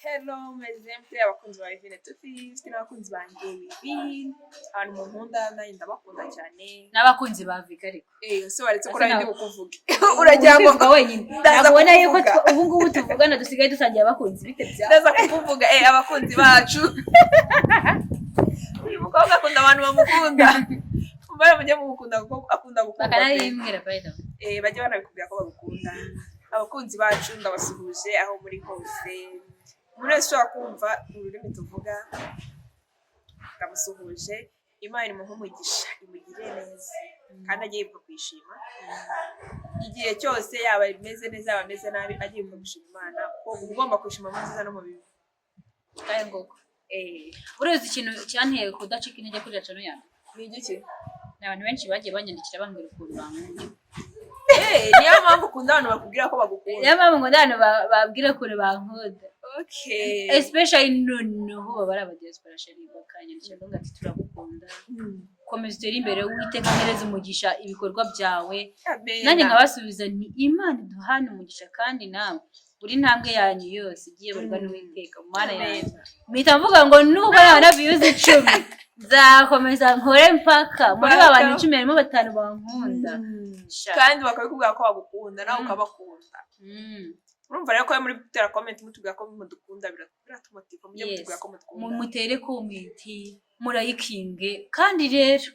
Hello, mezempe abakunzi ba Ivine Tufifite n'abakunzi banjye Ivine. Abantu mu nkunda nanjye ndabakunda cyane. N'abakunzi ba Vika ariko. Se waretse ko ndi bukuvuge. Uragira ngo wenyine. Ndabona yuko ubu ngubu tuvugana dusigaye dusangiye abakunzi bite bya. Ndaza kuvuga abakunzi bacu. Uyu mukobwa akunda abantu bamukunda. Mbara mujye mukunda kuko akunda gukunda. Bakanayimbwira bayida. Bajye banabikubwira ko bagukunda. Abakunzi bacu ndabasuhuje aho muri hose. Muri wese ushobora kumva ururimi tuvuga ndamusuhuje. Imana imuhe umugisha imugirire neza kandi agiye yumva kwishima igihe cyose, yaba imeze neza yaba ameze nabi, agiye yumva gushima Imana ko ugomba kwishima mu byiza no mu bibi. Kandi ngoko uruzi ikintu cyanteye kudacika intege kuri racano yanjye ni igiki? Abantu benshi bagiye banyandikira bambwira ukuntu bankunda. Niyo mpamvu ukunda abantu bakubwira ko bagukunda. Niyo mpamvu ngo abantu babwira ukuntu bankunda. Okay. Especially noneho baba ari abadiaspora sheri bakanyandikira ngo ati turagukunda. Komeza utere imbere Uwiteka ahereze umugisha ibikorwa byawe. Nanjye nkabasubiza ni Imana iduhana umugisha kandi nawe buri ntambwe yanyu yose igiye barwa n'Uwiteka mu mana yanjye. Mpita mvuga ngo nubwo na views 10 nzakomeza nkore mpaka muri abantu 10 harimo 5 bankunda. Kandi bakabikubwira ko bagukunda nawe ukabakunda. Urumva rero ko muri gutera comment mutubwira ko mudukunda biratumotiva mujye mutubwira ko mudukunda. Mutere comment murayikinge kandi rero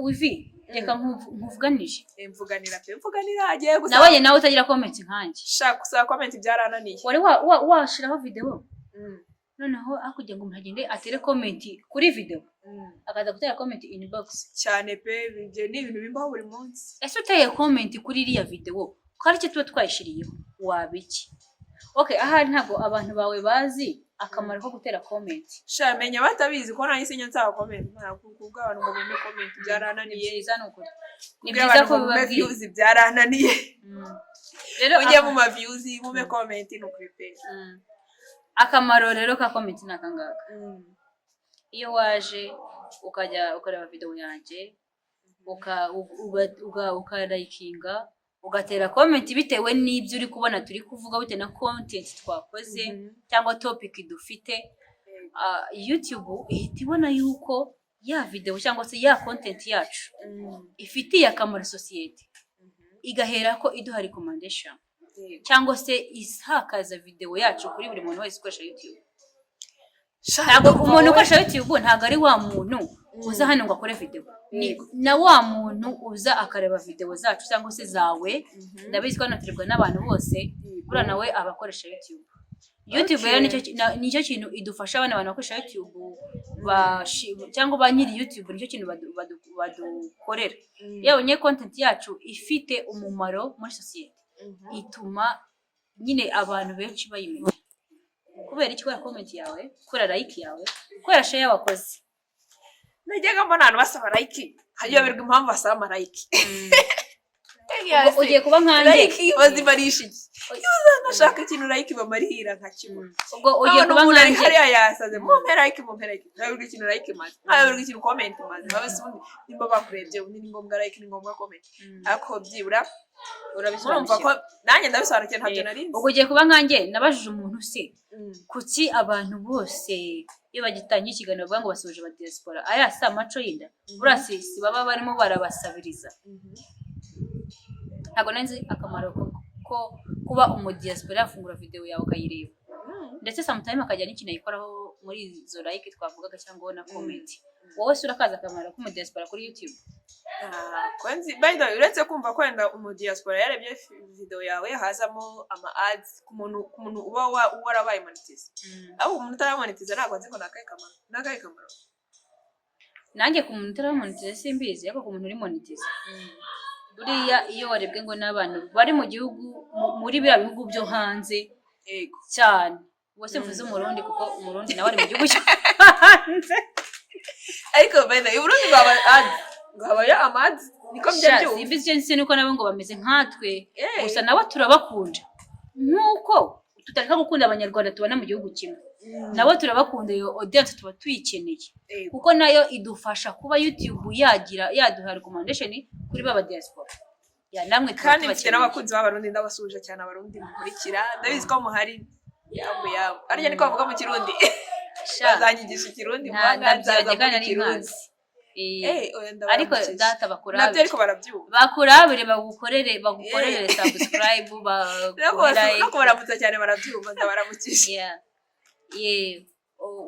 wivi reka nkuvuganije. Mvuganira pe mvuganira agiye gusa. Nawe utagira comment nkanjye. Shaka gusa comment byarananiye. Wari washiraho video. Noneho akujya ngo umuntu atere comment kuri video. Akaza gutera comment inbox. Cyane pe bije ni ibintu bimbaho buri munsi. Ese uteye comment kuri iriya video ko ari cyo tuba twayishiriyeho wabiki? Okay, ahari ntabwo abantu bawe bazi akamaro ko gutera comment. Shamenya batabizi ko nahise nyanza comment kubwa abantu ngo bime comment byarananiye. Byiza nuko ni byiza ko views byarananiye. Rero ujye mu ma views mume comment n'ukwipe. Akamaro rero ka comment nakangaka. Iyo waje ukajya ukareba video yanjye ukalikinga ugatera comment bitewe n'ibyo uri kubona turi kuvuga bitewe na content twakoze cyangwa topic dufite, YouTube ihita ibona yuko ya video cyangwa se ya content yacu ifitiye akamaro society, igahera ko iduha recommendation cyangwa se isakaza video yacu kuri buri muntu wese ukoresha YouTube. Ntabwo umuntu ukoresha YouTube ntabwo ari wa muntu uza hano ngo akore video, na wa muntu uza akareba video zacu cyangwa se zawe. Ndabizi ko naterwa n'abantu bose bura nawe abakoresha YouTube. YouTube rero nicyo kintu idufasha abana bakoresha YouTube cyangwa ba nyiri YouTube, nicyo kintu badukorera. Yabonye content yacu ifite umumaro muri society ituma nyine abantu benshi bayimenya. Kubera iki? Kubera comment yawe, kubera like yawe, kubera share wakoze. Najyaga mbona abantu basaba like, hayoberwa impamvu basaba like. Ugiye kuba nkanje like bazibarisha iki? Yuza nashaka ikintu like bamarira nka kimwe. Ubwo ugiye kuba nkanje hariya yasaze mu like. Nayoberwa ikintu like maze. Nayoberwa ikintu comment maze. Babese undi nimba bakurebye undi ni ngombwa like ni ngombwa comment. Ako byibura urabisumva ko nanjye ndabisobanukiye ntabyo nari nzi. Ubwo ugiye kuba nkanje nabajije umuntu se kuki abantu bose iyo bagitangiye ikiganiro bavuga ngo basoje ba diaspora aya sa maco yinda burasisi baba barimo barabasabiriza. Ntabwo nanzi akamaro ko kuba umudiaspora yafungura video yawe ukayireba, ndetse sometimes akajya n'ikintu ayikoraho muri izo like twavugaga cyangwa na comment. Wowe sura kaza akamaro ko umudiaspora kuri YouTube. Kwenzi by the way uretse kumva kwenda umudiaspora yarebye video yawe hazamo ama ads ku muntu uba warabaye monetize. Abo umuntu utaramonetize ntabwo nzi ko nakaye kamaro. Nanjye ku muntu utaramonetize simbizi, ariko ku muntu uri monetize buriya iyo warebwe ngo n'abantu bari mu gihugu muri bya bihugu byo hanze cyane. Wose mvuze umurundi kuko umurundi nawe ari mu gihugu hanze. Ariko by the way urundi baba ads ngaba ya amazi niko byabyo. Simbizi cyane nuko nabo ngo bameze nkatwe gusa nabo turabakunda nkuko tutareka gukunda abanyarwanda tubana mu gihugu kimwe. Nabo turabakunda, iyo audience tuba tuyikeneye kuko nayo idufasha kuba YouTube yaduha recommendation kuri baba diaspora. Ya namwe kandi mfite n'abakunzi b'abarundi ndabasuje cyane abarundi mukurikira. Ndabizi ko muhari yamu arya niko bavuga mu Kirundi bazanyigisha Ikirundi ntabyo kandi ari inkazi ariko data bakurabire nabyo ariko barabyumva bakurabire bagukorere subscribe no kubaramutsa cyane barabyumva ndabaramukisha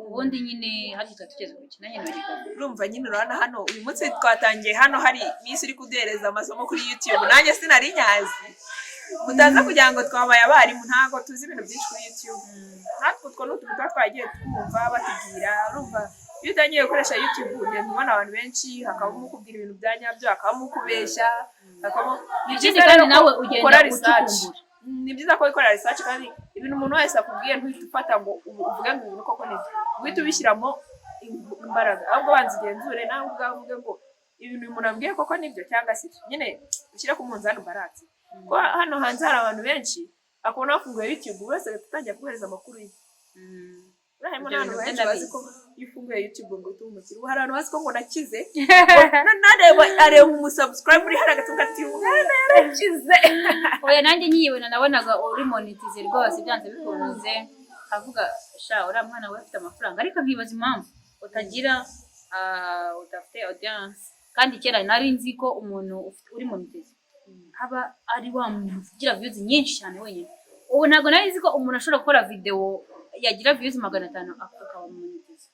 ubundi nyine hagita tugeze ku kina nyine urumva nyine urana hano uyu munsi twatangiye hano hari Miss uri kudereza amasomo kuri YouTube nanjye sinari nyazi mutaza kugira ngo twabaye abarimu ntago tuzi ibintu byinshi kuri YouTube natwe two n'utuntu twagiye twumva batubwira urumva iyo utangiye gukoresha YouTube ugenda ubona abantu benshi hakabamo kubwira ibintu bya nyabyo hakabamo kubeshya hakabamo ni byiza kandi nawe ugenda ucukumbura ni byiza ko ukora research kandi ibintu umuntu wese akubwiye ntuhite ufata ngo uvuge ngo ibintu koko nibyo uhite ubishyiramo imbaraga ahubwo banza ugenzure nawe ubwawe uvuge ngo ibintu umuntu ambwiye koko nibyo cyangwa se nyine ushyire ku munzani baratse ko hano hanze hari abantu benshi akabona bafunguye YouTube wese agatangira kubereza amakuru ye urahemo n'abantu benshi bazi ko iyo ufunguye YouTube ngo utume umukiri hari abantu bazi ko ngo nakize areba umusubscribe uri hari agatunga ati narakize oya nanjye nyibona nabonaga uri monetize rwose byanze bikunze avuga sha uriya mwana we afite amafaranga ariko nkibaza impamvu utagira udafite audience kandi kera nari nzi ko umuntu uri monetize haba ari wa muntu ugira views nyinshi cyane wenyine ubu ntabwo nari nzi ko umuntu ashobora gukora video yagira views 500 akaba monetize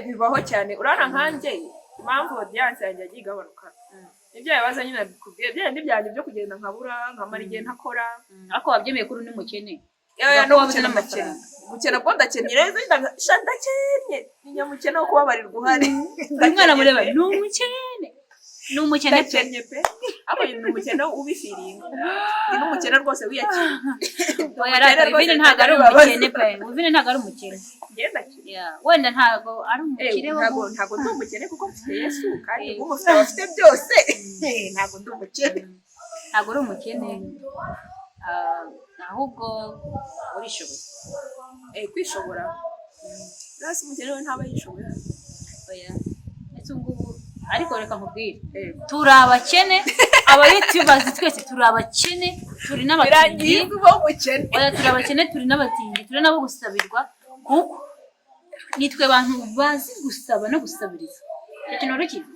bibaho cyane urana nkanjye impamvu audience yanjye yagiye igabanuka nibyo yabaza nyine bikubwiye byandi byanjye byo kugenda nkabura nkamara igihe ntakora ariko wabyemeye kuri ni mukene no gukena amakene gukena ko ndakenye rero ndakenye ni nyamukene wo kubabarirwa uhari umwana mureba ni umukene ni umukene pe ako ni umukene ubifiringa ni umukene rwose wiyakira oya rata Vivine ntago ari umukene pe Vivine ntago ari umukene wenda ntago ari umukire ntago ndi umukene kuko mfite Yesu kandi umufite abafite byose ntago ndi umukene ntago uri umukene ahubwo urishoboye kwishobora rasi umukene we ntaba yishobora oya ese ngubu ariko reka nkubwire turi abakene aba YouTubers twese turi abakene turi n'abatindi oya turi abakene turi n'abatindi turi nabo gusabirwa kuko nitwe abantu bazi gusaba no gusabiriza icyo kintu rukizi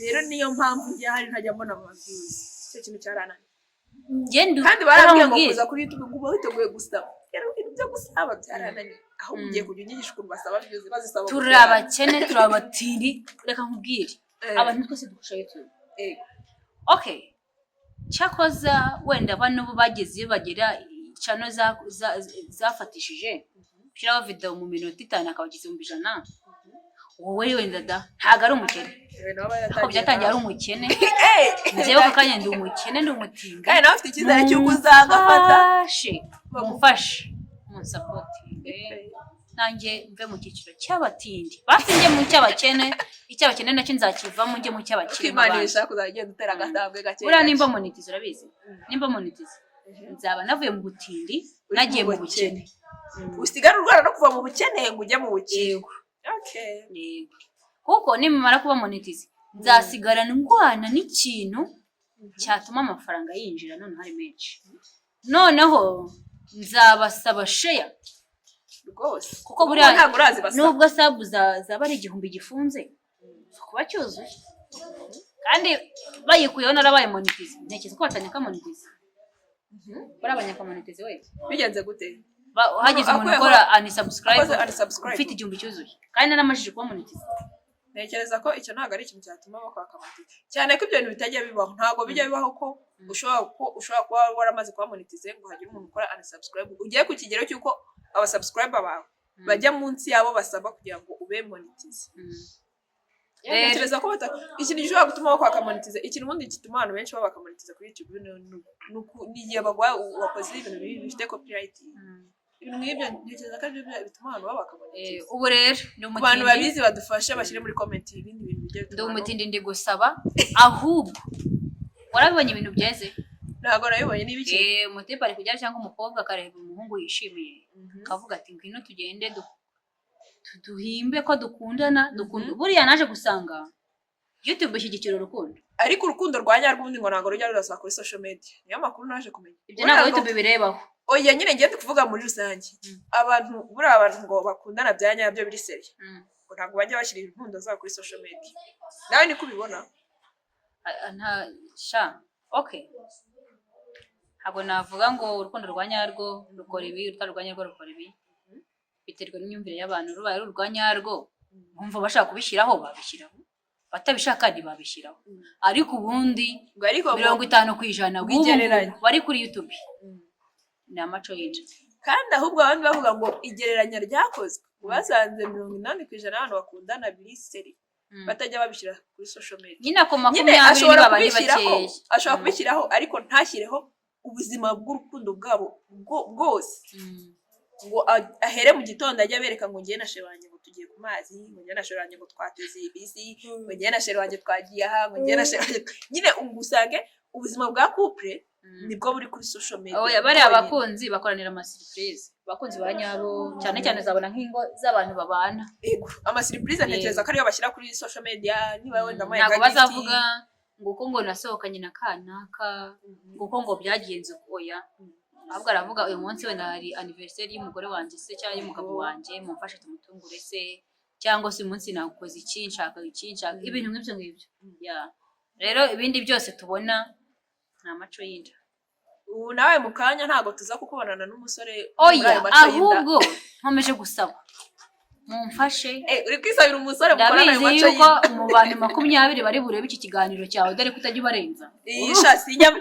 rero niyo mpamvu njye hari ntajya mbona amaviews icyo kintu cyarananye kandi barambwiye ngo kuza kuri YouTube ngo witeguye gusaba rero ibyo gusaba byarananye aho ugiye kujya unyigisha ukuntu basaba views bazisaba turi abakene turi abatindi reka nkubwire abantu twese dukoresha YouTube okay cyakoza wenda bano bo bageze iyo bagera channel zafatishije shiraho video mu minota 5 akabagize 100 wowe wenda da ntago ari umukene ko byatangiye ari umukene nzewe ko kanya ndi umukene ndi umutinga kandi nawe ufite icyizere cy'uko uzagafata bamufashe mu support nanjye mve mu cyiciro cy'abatindi basinge mu cy'abakene icy'abakene nacyo nzakivamo njye mu cy'abakire kwimanisha kuzagenda utera agatambwe gake ura nimba monetize urabizi nimba monetize nzaba navuye mu butindi nagiye mu bukene usigara urwara no kuva mu bukene ngo ujye mu bukene kuko nimara kuba monetize nzasigara ndwana n'ikintu cyatuma amafaranga yinjira none hari menshi noneho nzabasaba share rwose kuko buriya nubwo sabu zaba ari 1000 gifunze kuba cyuzuye kandi bayikuyeho narabaye monetize ntekereza ko batanyaka monetize barabanyaka monetize we bigenze gute hagize umuntu ukora unsubscribe ufite 1000 cyuzuye kandi naramajije kuba monetize ntekereza ko icyo ntago ari ikintu cyatuma bakwaka monetize cyane ko ibyo bintu bitajya bibaho ntago bijya bibaho ko ushobora kuba waramaze kuba monetize ngo hagire umuntu ukora unsubscribe ugiye ku kigero cy'uko aba subscriber bawe bajya munsi yabo basaba kugira ngo ube monetize ntekereza ko ikintu gishobora gutuma bakwaka monetize ikintu ubundi gituma abantu benshi babaka monetize kuri YouTube ni igihe wakoze ibintu bifite copyright ibintu nk'ibyo ntekereza ko aribyo bituma abantu babaka monetize ubu rero ni umutindi abantu babizi badufashe bashyire muri comment ibindi bintu bigiye ndi umutindi ndi gusaba ahubwo warabibonye ibintu byeze ntago nabibonye n'ibiki umutipe ari kujya cyangwa umukobwa akareba umuhungu yishimiye akavuga ati ngwino tugende duhimbe ko dukundana buriya naje gusanga YouTube ishyigikira urukundo ariko urukundo rwa nyarwo ubundi ngo ntabwo rujya rurasa kuri social media niyo makuru naje kumenya ibyo ntabwo YouTube birebaho oya nyine ngiye kuvuga muri rusange abantu buriya abantu ngo bakundana bya nyabyo biri seri ngo ntabwo bajya bashyira inkundo zabo kuri social media nawe niko ubibona nta sha okay ntabwo navuga ngo urukundo rwa nyarwo rukora ibi urutaro rwa nyarwo rukora ibi biterwa n'imyumvire y'abantu rubaye urwa nyarwo bumva bashaka kubishyiraho babishyiraho batabishaka ntibabishyiraho ariko ubundi 50% bari kuri YouTube ni amaco y'inja kandi ahubwo abandi bavuga ngo igereranya ryakozwe basanze 80% abantu bakundana biri seri batajya babishyira kuri social media nyine ko 20 babandi bakeya ashobora kubishyiraho ariko ntashyireho ubuzima bw'urukundo bwabo bwose ngo ahere mu gitondo ajya bereka ngo ngiye na sherwanye ngo tugiye ku mazi ngo ngiye na sherwanye ngo twateze ibisi ngo ngiye na sherwanye twagiye aha ngo ngiye na sherwanye nyine ugusange ubuzima bwa couple nibwo buri kuri social media oya bari abakunzi bakoranira ama surprise abakunzi ba nyabo cyane cyane zabona nk'ingo z'abantu babana yego ama surprise ntekereza ko ariyo bashyira kuri social media niba wenda mo ntabwo bazavuga ngo uko ngo nasohokanye na kanaka uko ngo byagenze oya ahubwo aravuga uyu munsi wenda hari anniversaire y'umugore wanjye se cyangwa y'umugabo wanjye mumfashe tumutungure se cyangwa se umunsi nakoze iki nshaka ibintu nk'ibyo ngibyo rero ibindi byose tubona ni amaco y'inda ubu nawe mu kanya ntabwo tuza kukubonana n'umusore oya ahubwo nkomeje gusaba mumfashe uri kwisabira umusore mukorana ayo maco y'inda mu bantu 20 bari burebe iki kiganiro cyawe dore kutajya ubarenza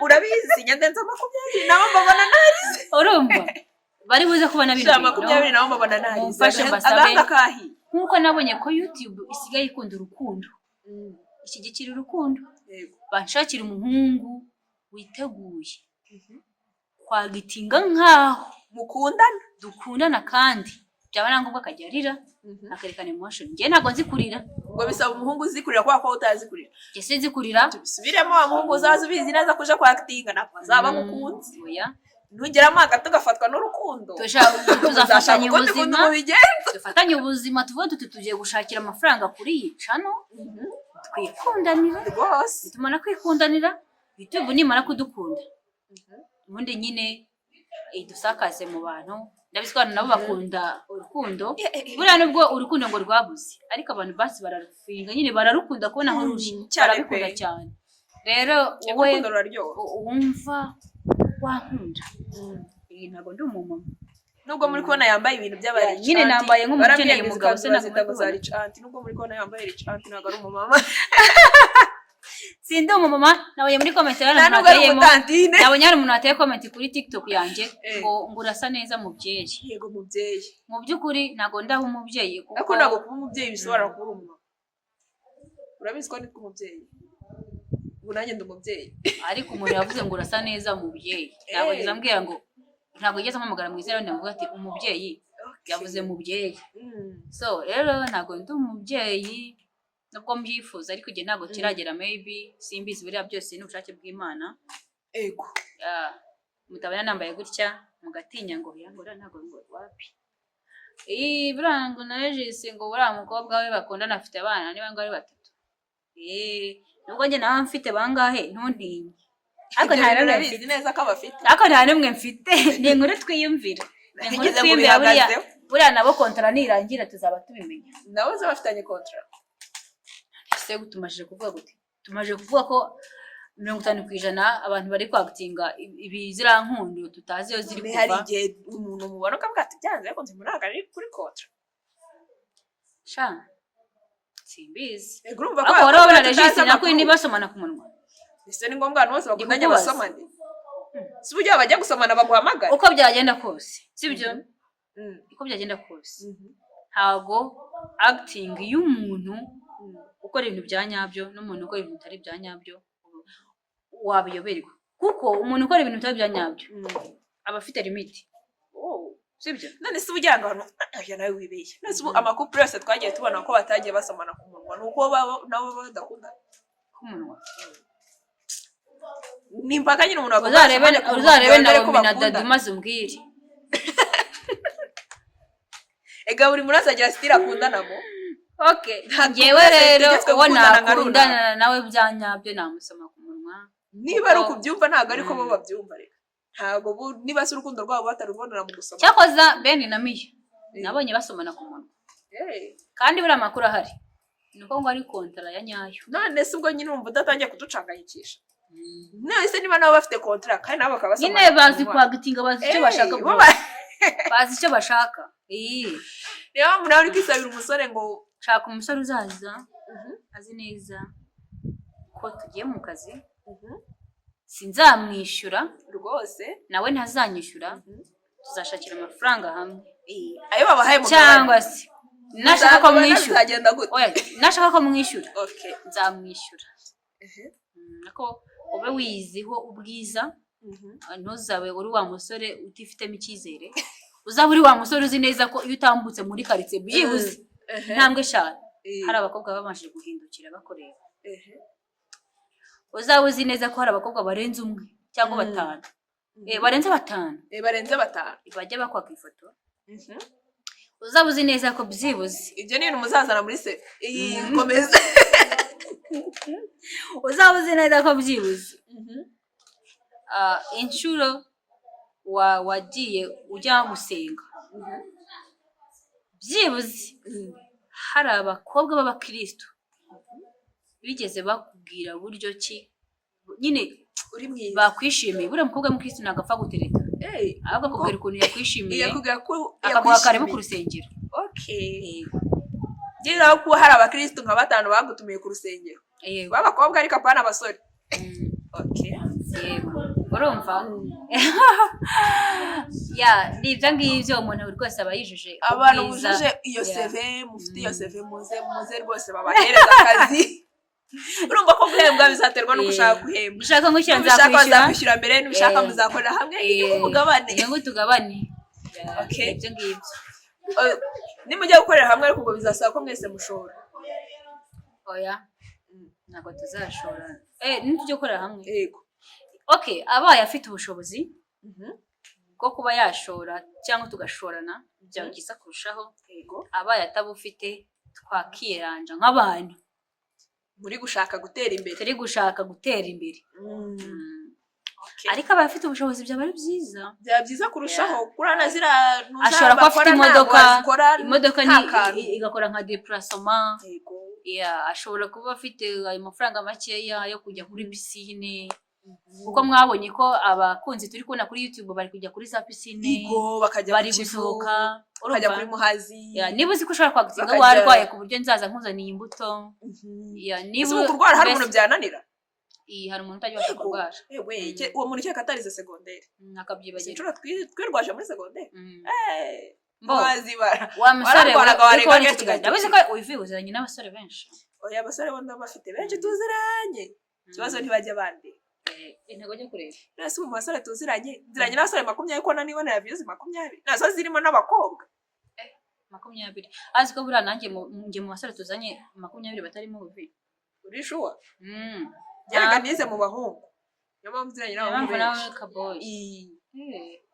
urabizi nyandenza 20 nabo mbabona narize urumva bari buze kubona bintu 20 nabo mbabona narize mumfashe mbasabe nkuko nabonye ko YouTube isigaye ikunda urukundo ishyigikira urukundo banshakira umuhungu witeguye kwagitinga nkaho dukundana kandi byaba nangombwa akagerira akerekana emotion ngiye ntago nzikurira ngo bisaba umuhungu uzikurira kwa ko utazikurira ngiye sinzikurira tubisubiremo wa muhungu uzaza ubizi neza kuja kwagitinga nako azaba gukunze oya ntugeramo hagati ugafatwa n'urukundo tuzafatanya ubuzima dufatanye ubuzima tuvuga tugiye gushakira amafaranga kuri iyi channel twikundanira rwose tumana kwikundanira YouTube nimara kudukunda ubundi nyine dusakaze mu bantu ndabiswana nabo bakunda urukundo buriya nubwo urukundo ngo rwabuze ariko abantu basi bararufinga nyine bararukunda kubona aho ruri barabikunda cyane rero wowe wumva wankunda ntabwo ndi umumama nubwo muri kubona yambaye ibintu by'abari nyine nambaye nk'umukeneye umugabo se nubwo muri kubona yambaye richant ntabwo ari umumama sindi umumama nabonye muri comment nabonye hari umuntu ateye comment kuri TikTok yanjye ngo urasa neza mubyeyi yego mubyeyi mu by'ukuri ntago ndaho umubyeyi kuko ntago kuba umubyeyi bisobanura kuba umumama urabizi ko nitwa umubyeyi ubu nanjye ndi umubyeyi ariko umuntu yavuze ngo urasa neza mubyeyi ntabwo yigeze ambwira ngo ntabwo yigeze ampamagara mu izina ndavuga ati umubyeyi yavuze mubyeyi so rero ntago ndi umubyeyi nubwo mbyifuza ariko igihe ntabwo kiragera maybe simbizi biriya byose ni ubushake bw'Imana ego mutabana nambaye gutya mugatinya ngo yangora ntago ngo wapi burango narejise ngo buriya mukobwa we bakundana afite abana niba ngo ari 3 nubwo njye nawe mfite bangahe ntuntinye ariko nta namwe mfite neza ko abafite ariko nta namwe mfite ni inkuru twiyumvira buriya nabo kontra nirangira tuzaba tubimenya nabo zabafitanye kontra se gutumajije kuvuga gute tumaje kuvuga ko 50% abantu bari kwagitinga ibizira nkundo tutazi yo ziri kuva hari igihe umuntu mubona ko bwati byanze ariko nzimuraga ari kuri kontra sha simbizi urumva ko abana regisi nako ni basomana ku munwa ese ni ngombwa abantu bose bakundanye basomane si buryo bajya gusomana baguhamagara uko byagenda kose sibyo uko byagenda kose ntago acting y'umuntu ukora ibintu bya nyabyo n'umuntu ukora ibintu bitari bya nyabyo wabiyoberwa kuko umuntu ukora ibintu bitari bya nyabyo aba afite limit sibyo none se ubugira ngo ya nawe wibeshye none se amakupure yose twagiye tubona ko batagiye basomana ku munwa nuko nabo badakunda ku munwa nimpaka nyine umuntu uzarebe nawe minadadu maze umbwire ega buri muri azagira style akundanamo Okay, ngewe rero uwo nakundana nawe bya nyabyo namusoma ku munwa. Niba ari ukubyumva ntabwo ariko bo babyumva reka. Ntabwo niba se urukundo rwabo batarubonera mu gusoma. Cyakoza Ben na Miya nabonye basomana ku munwa. Kandi buri amakuru ahari. Nuko ngo ari kontra ya nyayo. None se ubwo nyine umva udatangiye kuducangayikisha. Nese niba nabo bafite kontra kandi nabo bakabasoma. Nyine bazi kwagitinga bazi icyo bashaka. Bazi icyo bashaka. Niyo umuntu ari kwisabira umusore ngo shaka umusore uzaza azi neza ko tugiye mu kazi. Sinzamwishyura rwose nawe ntazanyishyura. Tuzashakira amafaranga hamwe. Ayo babahaye mu cyangwa se nashaka ko mwishyura. Oya, nashaka ko mwishyura. Okay, nzamwishyura. Nako ube wiziho ubwiza. Ntuzabe uri wa musore utifitemo icyizere. Uzaba uri wa musore uzi neza ko iyo utambutse muri quartier byibuze ntambwe eshanu hari abakobwa babanje guhindukira bakorera. Uzaba uzi neza ko hari abakobwa barenze umwe cyangwa batanu. Barenze batanu. Barenze batanu. Bajya bakwaka ifoto. Uzaba uzi neza ko byibuze ibyo ni umuzazana muri se. Komeza. Uzaba uzi neza ko byibuze inshuro wagiye ujya gusenga byibuze hari abakobwa b'abakristo bigeze bakubwira buryo ki nyine uri mwiza bakwishimiye. Buriya mukobwa w'umukristo ntabwo apfa gutereta. Ahubwo akubwira ukuntu yakwishimiye akaguha karibu ku rusengero. Okay, gira ko hari abakristo nka batanu bagutumiye ku rusengero b'abakobwa ariko apana abasore. Okay, urumva nibyo ngibyo umuntu rwose aba yijuje abantu bujuje iyo CV mufite iyo CV muze rwose babahereza akazi. Urumva ko guhembwa bizaterwa no gushaka guhembwa. Ushaka ngushyira nzakwishyura mbere n'ushaka muzakorera hamwe mugabane. Ngo tugabane. Okay, ibyo ngibyo nimujya gukorera hamwe ariko ubwo bizasaba ko mwese mushora. Oya ntabwo tuzashora. Nitujye gukorera hamwe. Yego. Okay, abaye afite ubushobozi bwo kuba yashora cyangwa tugashorana byaba byiza kurushaho. Yego. Abaye atabufite twakiranja nk'abantu muri gushaka gutera imbere. Turi gushaka gutera imbere. Okay. Ariko abaye afite ubushobozi byaba ari byiza. Byaba byiza kurushaho. Kurana zira ashobora kuba afite imodoka ni igakora nka déplacement. Yego. Ashobora kuba afite ayo mafaranga makeya yo kujya kuri piscine. Kuko mwabonye ko abakunzi turi kubona kuri YouTube bari kujya kuri za piscine. Yego, bakajya bari gusohoka. Bakajya kuri Muhazi. Niba uzi ko ushobora kwagutinga warwaye ku buryo nzaza nkuzaniye imbuto. Niba kurwara hari umuntu byananira. Hari umuntu utajya kurwara. Uwo muntu cyaka atarize secondaire. Nakabyibagira. Sinshobora twirwaje muri secondaire. Muhazi bara. Wa musore warega kenshi cyane. Abize ko wivuzanye n'abasore benshi. Oya, abasore bo ndabafite benshi tuziranye. Kibazo ntibajya bandi. Intego cyo kureba. Nase mu basore tuziranye, nziranye n'abasore 20 ko nani na views 20. Nazo zirimo n'abakobwa. 20. Azi ko buriya nanjye mu basore tuzanye 20 batarimo ubuvi. Uri sure? Yaraga nize mu bahungu. Nyama muziranye n'abahungu. Nawe kaboy.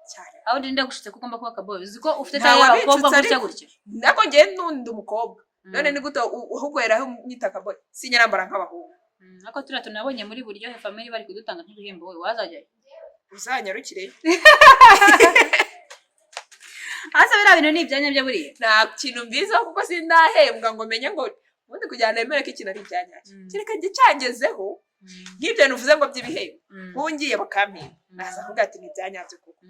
Cyane. Aho ndinde gushitse ko ugomba kuba kaboy. Uzi ko ufite tayo y'abakobwa gutya. Nako ngiye n'undi umukobwa. None ni gute uhugwera nyita kaboy. Sinyarambara nk'abahungu. Ako turiya tunabonye muri buryo family bari kudutanga nk'ibihembo wowe wazajyayo. Uzanyarukire. Asa bira bintu ni ibyanya byo buriye. Nta kintu mbizo kuko sindahembwa ngo menye ngo ubundi kujyana emere ko ikintu ari ibyanyacyo. Kireka gicangezeho nk'ibyo nuvuze ngo by'ibihembo. Bungiye bakampira. Naza kuvuga ati ni ibyanyabyo kuko.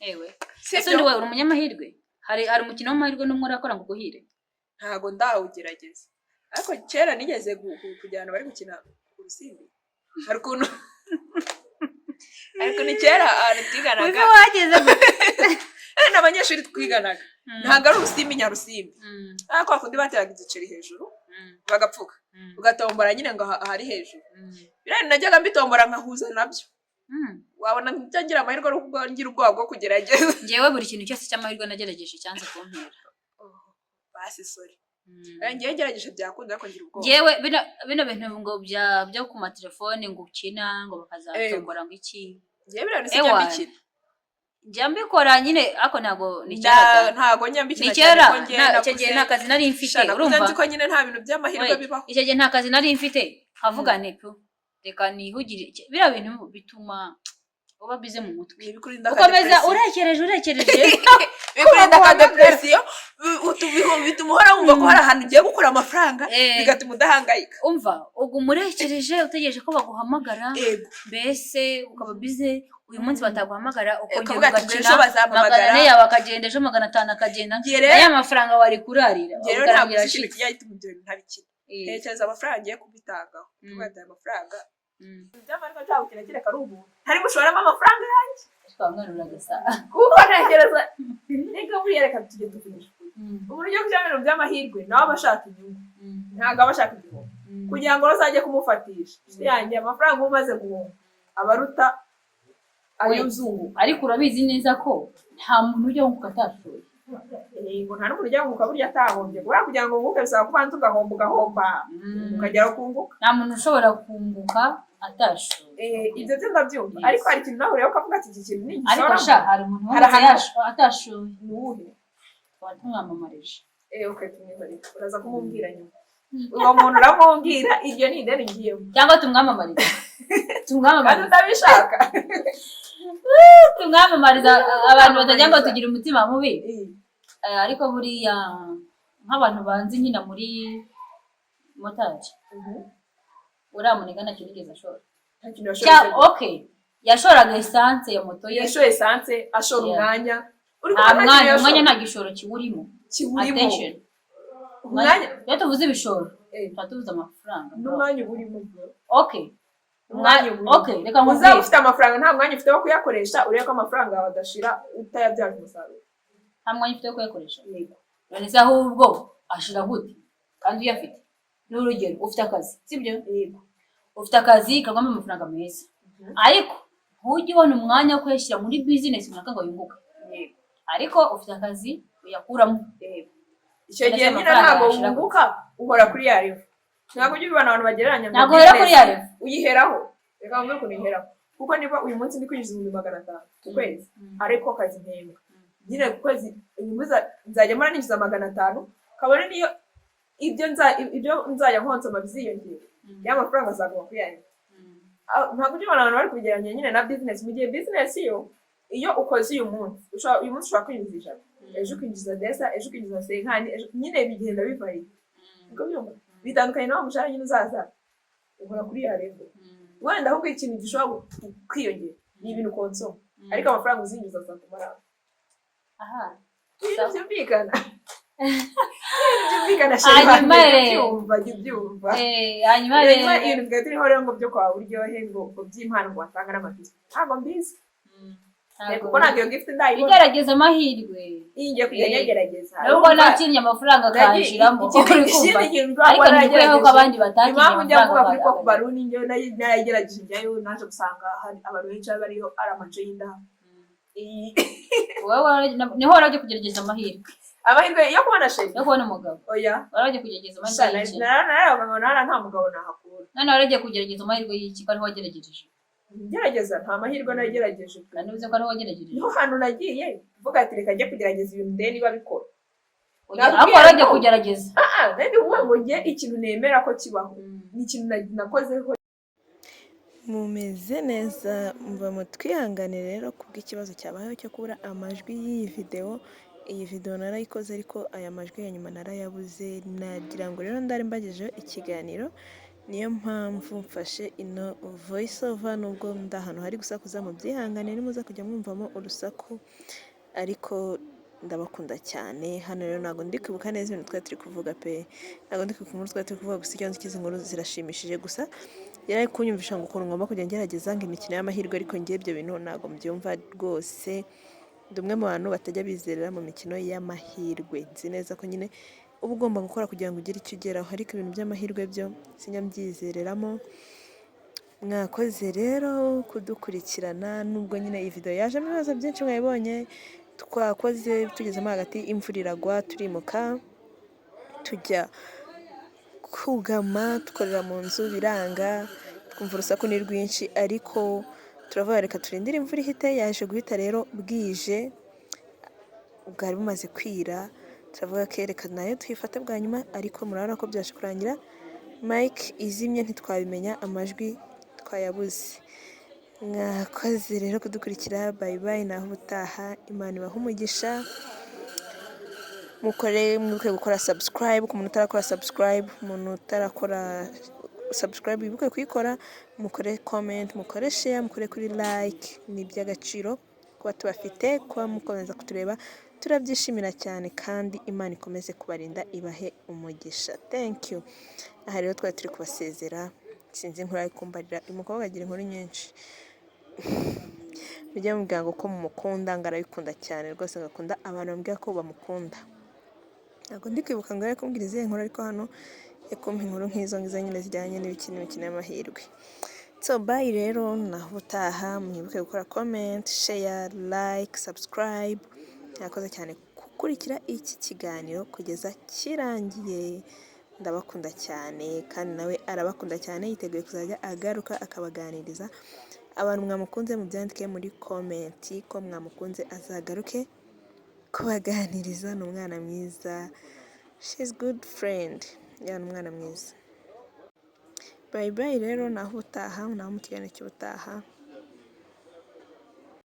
Ewe. Ese ndi wewe uri umunyamahirwe? Hari umukino w'amahirwe n'umwe urakora ngo guhire. Ntago ndawugerageza. Ariko kera nigeze kujyana bari gukina ku rusimbi. Hari ukuntu ariko ni kera twiganaga. Uzi wageze n'abanyeshuri twiganaga. Ntago ari urusimbi nyarusimbi. Ariko akundi bateraga igiceri hejuru bagapfuka. Ugatombora nyine ngo hari hejuru. Birane najyaga mbitombora nkahuza nabyo. Wabona ngira amahirwe ari ubwo ngira ubwoba bwo kugerageza. Ngewe buri kintu cyose cy'amahirwe nagerageje cyanze kumpera. Basi sorry. Ngewe ngerageje byakunda ariko ngira ubwoba. Ngewe bino bintu ngo byo ku matelefone ngo ukina ngo bakazatombora ngo iki. Ngewe birane sijya bikina. njya mbikora nyine ariko ntabwo ni kera ntabwo njya mbikina ni kera ko njye icyo gihe nta kazi nari mfite urumva nzi ko nyine nta bintu by'amahirwe bibaho icyo gihe nta kazi nari mfite nkavuga nti reka nihugire biriya bintu bituma uba bize mu mutwe ukomeza urekereje bikurinda ka depression bituma uhora wumva ko hari ahantu ugiye gukura amafaranga bigatuma udahangayika umva ubwo umurekereje utegereje ko baguhamagara mbese ukaba bize uyu munsi bataguhamagara ukongera ugakina magana ane yawe akagenda ejo 500 akagenda n'aya mafaranga wari kurarira ukarangira ikintu kijya gituma ibyo bintu ntabikina tekereza amafaranga agiye kubitangaho tugataye amafaranga by'amarwa cyabo kirekire kari ubu hari gushoramo amafaranga yanjye twangarura gasa kuko ntekereza nega buri reka tujye dukoresha uburyo bw'ibintu by'amahirwe nawe abashaka inyungu ntago abashaka inyungu kugira ngo bazajye kumufatisha yanjye amafaranga umaze guhomba abaruta ayuzungu ariko urabizi neza ko nta muntu ujya nkuko atashoye ngo nta n'umuntu ujya nkuko burya atahombye kugira ngo nguke bisaba kubanza ugahomba ukagera kunguka nta muntu ushobora kunguka atashoye ibyo byo ndabyumva ariko hari ikintu nawe ureba ukavuga ati iki kintu ni igishoro ariko sha hari umuntu wese atashoye ni uwuhe watumwamamarije tumwibarira uraza kumubwira nyuma uwo muntu uramubwira iryo ni ideni ngiyemo cyangwa tumwamamarize kandi utabishaka tumwamamariza abantu batajya ngo tugire umutima mubi ariko buriya nk'abantu banzi nyina muri motaje uriya muniga nta kintu yigeze ashora yashoraga esanse ya moto ye yashoye esanse ashora umwanya umwanya nta gishoro kiwurimo attention umwanya iyo tuvuze ibishoro tuba tuvuze amafaranga n'umwanya uba urimo reka uzaba ufite amafaranga nta mwanya ufite wo kuyakoresha urebe ko amafaranga yawe adashira utayabyaje umusaruro nta mwanya ufite wo kuyakoresha none se ahubwo ashira gute kandi uyafite n'urugero ufite akazi sibyo ufite akazi kagwamo amafaranga meza ariko ntujye ubona umwanya wo kuyashyira muri business runaka ngo yunguke ariko ufite akazi uyakuramo icyo gihe nyine ntabwo wunguka uhora kuri ya revo ntabwo ujya ubibona abantu bagereranya ntabwo uhera kuri ya revo uyiheraho reka wumve ukuntu uyiheraho kuko niba uyu munsi ndi kwinjiza 500 ku kwezi ariko akazi mpembwa nyine ku kwezi inyungu nzajya mbona ninjiza 500 kabone niyo ibyo nzajya nkonsoma biziyongera ya mafaranga azaguma kuri yanjye ntabwo ujya ubona abantu bari kubigereranya nyine na business mu gihe business iyo ukoze uyu munsi ushobora kwinjiza ejo ukinjiza desa ejo ukinjiza 50 nyine bigenda bivaye ubwo byumva bitandukanye naho umushahara nyine uzaza ukora kuri ya revo wenda ahubwo ikintu gishobora kwiyongera ni ibintu konsoma ariko amafaranga uzinjiza azakumara byumvikana hanyuma ibintu twe turiho rero ngo byo kwa buryohe ngo by'impano ngo watanga n'amatiyo ntabwo mbizi kuko ntabwo iyo gift ndayibona igerageza amahirwe ngiye kujya nyagerageza nubwo nakinnye amafaranga akanshiramo ariko nibwo ko abandi batakinnye impamvu njya kuvuga kuri pop balloon njyewe nayigerageje njyayo naje gusanga hari abantu benshi bariho ari amace y'indaha niho warajya kugerageza amahirwe yo kubona sheri yo kubona umugabo oya warajya kugerageza amahirwe nta mugabo nahakura none warajya kugerageza amahirwe y'iki ko ariho wagerageje gerageza nta mahirwe nagerageje kandi uzi ko ariho wagerageje niho hantu nagiye mvuga ati reka njye kugerageza ibintu ndende niba bikora ariko warajya kugerageza nende uvuga ngo njye ikintu nemera ko kibaho ni ikintu nakozeho mumeze neza mva twihangane rero kubw'ikibazo cyabayeho cyo kubura amajwi y'iyi video narayikoze ariko aya majwi ya nyuma narayabuze nagira ngo rero ndari mbagejeho ikiganiro niyo mpamvu mfashe ino voice over nubwo ndahantu hari gusakuza mu byihangane nimuza kujya mwumvamo urusaku ariko ndabakunda cyane hano rero ntago ndi kwibuka neza ibintu twari turi kuvuga pe ntago ndi kwibuka inkuru twari turi kuvuga gusa icyo nzi inkuru zirashimishije gusa yari kunyumvisha ngo ukuntu ngomba kujya ngerageza ngo imikino y'amahirwe ariko ngiye ibyo bintu ntago mbyumva rwose ndi umwe mu bantu batajya bizerera mu mikino y'amahirwe nzi neza ko nyine uba ugomba gukora kugira ngo ugire icyo ugeraho ariko ibintu by'amahirwe byo sinyabyizereramo mwakoze rero kudukurikirana nubwo nyine iyi video yajemo ibibazo byinshi mwabibonye twakoze tugezemo hagati imvura iragwa turimuka tujya kugama dukorera mu nzu biranga twumva urusaku ni rwinshi ariko turavuga reka turindire imvura ihite, yaje guhita rero bwije, bwari bumaze kwira, turavuga ko reka nayo tuyifate bwa nyuma, ariko murabona ko byaje kurangira mike izimye, ntitwabimenya, amajwi twayabuze. Mwakoze rero kudukurikira, bye bye, naho ubutaha, Imana ibahe umugisha. Mwibuke gukora subscribe ku muntu utarakora subscribe, umuntu utarakora subscribe wibuke kuyikora, mukore comment, mukore share, mukore kuri like, ni iby'agaciro kuba tubafite, kuba mukomeza kutureba, turabyishimira cyane, kandi Imana ikomeze kubarinda, ibahe umugisha. Thank you. Aha rero twari turi kubasezera, sinzi inkuru ari kumbarira, uyu mukobwa agira inkuru nyinshi. Mujye mubwira ngo ko mumukunda, ngo arabikunda cyane rwose, agakunda abantu bambwira ko bamukunda. Ntabwo ndi kwibuka ngo yakumbwira izihe nkuru, ariko hano yakumpa inkuru nk'izo ngizo nyine zijyanye n'imikino y'amahirwe. So bye rero, naho ubutaha, mwibuke gukora comment, share, like, subscribe. Mwakoze cyane gukurikira iki kiganiro kugeza kirangiye. Ndabakunda cyane, kandi nawe arabakunda cyane, yiteguye kuzajya agaruka akabaganiriza. Abantu mwamukunze mubyandike muri comment ko mwamukunze, azagaruke kubaganiriza. Ni umwana mwiza, she's good friend, ni umwana mwiza. Bye bye rero, naho ubutaha, naho mu kiganiro cy'ubutaha.